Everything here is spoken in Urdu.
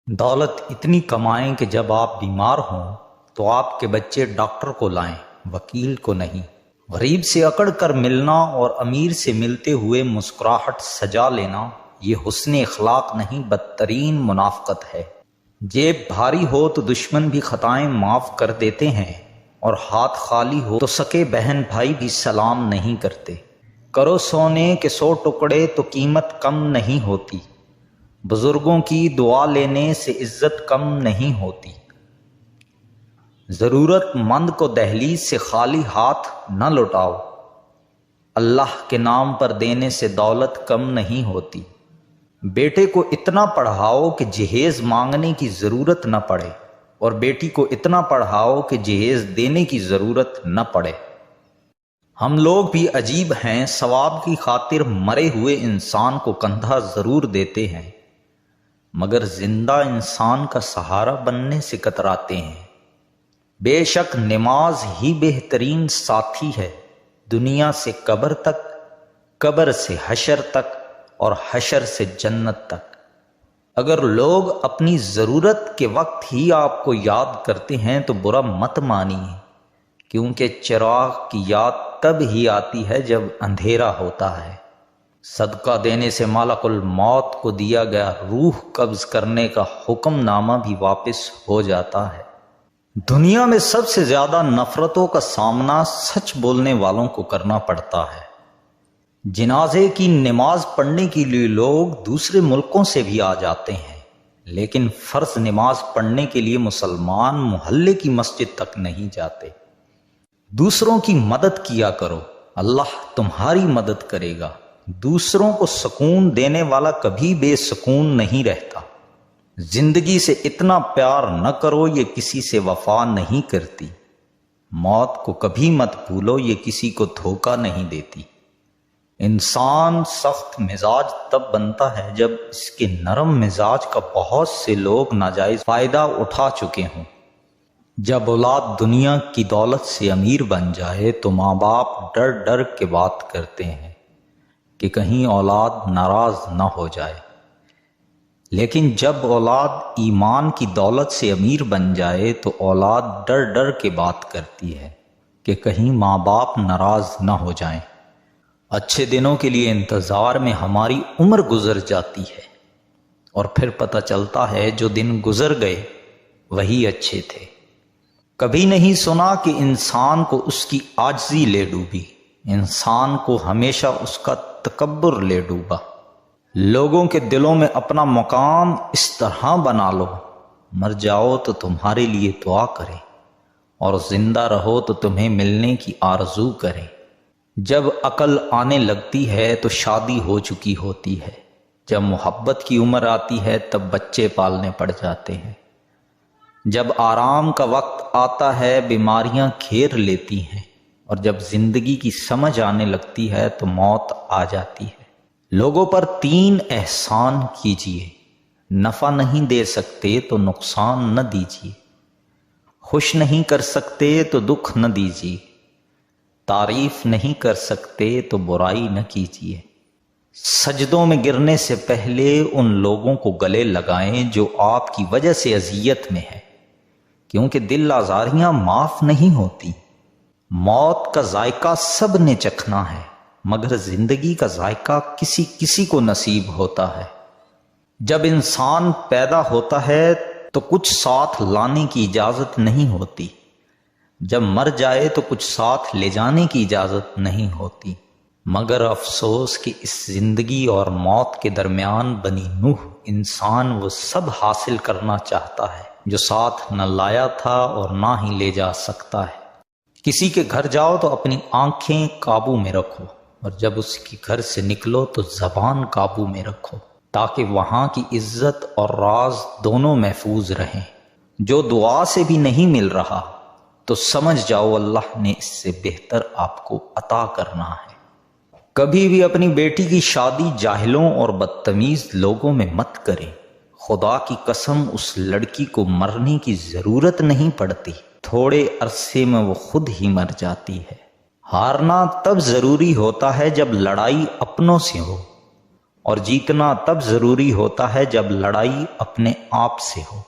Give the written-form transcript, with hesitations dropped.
دولت اتنی کمائیں کہ جب آپ بیمار ہوں تو آپ کے بچے ڈاکٹر کو لائیں، وکیل کو نہیں۔ غریب سے اکڑ کر ملنا اور امیر سے ملتے ہوئے مسکراہٹ سجا لینا یہ حسن اخلاق نہیں، بدترین منافقت ہے۔ جیب بھاری ہو تو دشمن بھی خطائیں معاف کر دیتے ہیں، اور ہاتھ خالی ہو تو سکے بہن بھائی بھی سلام نہیں کرتے۔ کرو سونے کے 100 ٹکڑے تو قیمت کم نہیں ہوتی، بزرگوں کی دعا لینے سے عزت کم نہیں ہوتی۔ ضرورت مند کو دہلیز سے خالی ہاتھ نہ لوٹاؤ، اللہ کے نام پر دینے سے دولت کم نہیں ہوتی۔ بیٹے کو اتنا پڑھاؤ کہ جہیز مانگنے کی ضرورت نہ پڑے، اور بیٹی کو اتنا پڑھاؤ کہ جہیز دینے کی ضرورت نہ پڑے۔ ہم لوگ بھی عجیب ہیں، ثواب کی خاطر مرے ہوئے انسان کو کندھا ضرور دیتے ہیں، مگر زندہ انسان کا سہارا بننے سے کتراتے ہیں۔ بے شک نماز ہی بہترین ساتھی ہے، دنیا سے قبر تک، قبر سے حشر تک، اور حشر سے جنت تک۔ اگر لوگ اپنی ضرورت کے وقت ہی آپ کو یاد کرتے ہیں تو برا مت مانیے، کیونکہ چراغ کی یاد تب ہی آتی ہے جب اندھیرا ہوتا ہے۔ صدقہ دینے سے ملک الموت کو دیا گیا روح قبض کرنے کا حکم نامہ بھی واپس ہو جاتا ہے۔ دنیا میں سب سے زیادہ نفرتوں کا سامنا سچ بولنے والوں کو کرنا پڑتا ہے۔ جنازے کی نماز پڑھنے کے لیے لوگ دوسرے ملکوں سے بھی آ جاتے ہیں، لیکن فرض نماز پڑھنے کے لیے مسلمان محلے کی مسجد تک نہیں جاتے۔ دوسروں کی مدد کیا کرو، اللہ تمہاری مدد کرے گا۔ دوسروں کو سکون دینے والا کبھی بے سکون نہیں رہتا۔ زندگی سے اتنا پیار نہ کرو، یہ کسی سے وفا نہیں کرتی۔ موت کو کبھی مت بھولو، یہ کسی کو دھوکہ نہیں دیتی۔ انسان سخت مزاج تب بنتا ہے جب اس کے نرم مزاج کا بہت سے لوگ ناجائز فائدہ اٹھا چکے ہوں۔ جب اولاد دنیا کی دولت سے امیر بن جائے تو ماں باپ ڈر ڈر کے بات کرتے ہیں کہ کہیں اولاد ناراض نہ ہو جائے، لیکن جب اولاد ایمان کی دولت سے امیر بن جائے تو اولاد ڈر ڈر کے بات کرتی ہے کہ کہیں ماں باپ ناراض نہ ہو جائیں۔ اچھے دنوں کے لیے انتظار میں ہماری عمر گزر جاتی ہے، اور پھر پتہ چلتا ہے جو دن گزر گئے وہی اچھے تھے۔ کبھی نہیں سنا کہ انسان کو اس کی عاجزی لے ڈوبی، انسان کو ہمیشہ اس کا تکبر لے ڈوبا۔ لوگوں کے دلوں میں اپنا مقام اس طرح بنا لو، مر جاؤ تو تمہارے لیے دعا کریں، اور زندہ رہو تو تمہیں ملنے کی آرزو کریں۔ جب عقل آنے لگتی ہے تو شادی ہو چکی ہوتی ہے، جب محبت کی عمر آتی ہے تب بچے پالنے پڑ جاتے ہیں، جب آرام کا وقت آتا ہے بیماریاں گھیر لیتی ہیں، اور جب زندگی کی سمجھ آنے لگتی ہے تو موت آ جاتی ہے۔ لوگوں پر 3 احسان کیجیے، نفع نہیں دے سکتے تو نقصان نہ دیجیے، خوش نہیں کر سکتے تو دکھ نہ دیجیے، تعریف نہیں کر سکتے تو برائی نہ کیجیے۔ سجدوں میں گرنے سے پہلے ان لوگوں کو گلے لگائیں جو آپ کی وجہ سے اذیت میں ہے، کیونکہ دل آزاریاں معاف نہیں ہوتی۔ موت کا ذائقہ سب نے چکھنا ہے، مگر زندگی کا ذائقہ کسی کسی کو نصیب ہوتا ہے۔ جب انسان پیدا ہوتا ہے تو کچھ ساتھ لانے کی اجازت نہیں ہوتی، جب مر جائے تو کچھ ساتھ لے جانے کی اجازت نہیں ہوتی۔ مگر افسوس کہ اس زندگی اور موت کے درمیان بنی نوح انسان وہ سب حاصل کرنا چاہتا ہے جو ساتھ نہ لایا تھا اور نہ ہی لے جا سکتا ہے۔ کسی کے گھر جاؤ تو اپنی آنکھیں قابو میں رکھو، اور جب اس کے گھر سے نکلو تو زبان قابو میں رکھو، تاکہ وہاں کی عزت اور راز دونوں محفوظ رہیں۔ جو دعا سے بھی نہیں مل رہا تو سمجھ جاؤ اللہ نے اس سے بہتر آپ کو عطا کرنا ہے۔ کبھی بھی اپنی بیٹی کی شادی جاہلوں اور بدتمیز لوگوں میں مت کریں، خدا کی قسم اس لڑکی کو مرنے کی ضرورت نہیں پڑتی، تھوڑے عرصے میں وہ خود ہی مر جاتی ہے۔ ہارنا تب ضروری ہوتا ہے جب لڑائی اپنوں سے ہو، اور جیتنا تب ضروری ہوتا ہے جب لڑائی اپنے آپ سے ہو۔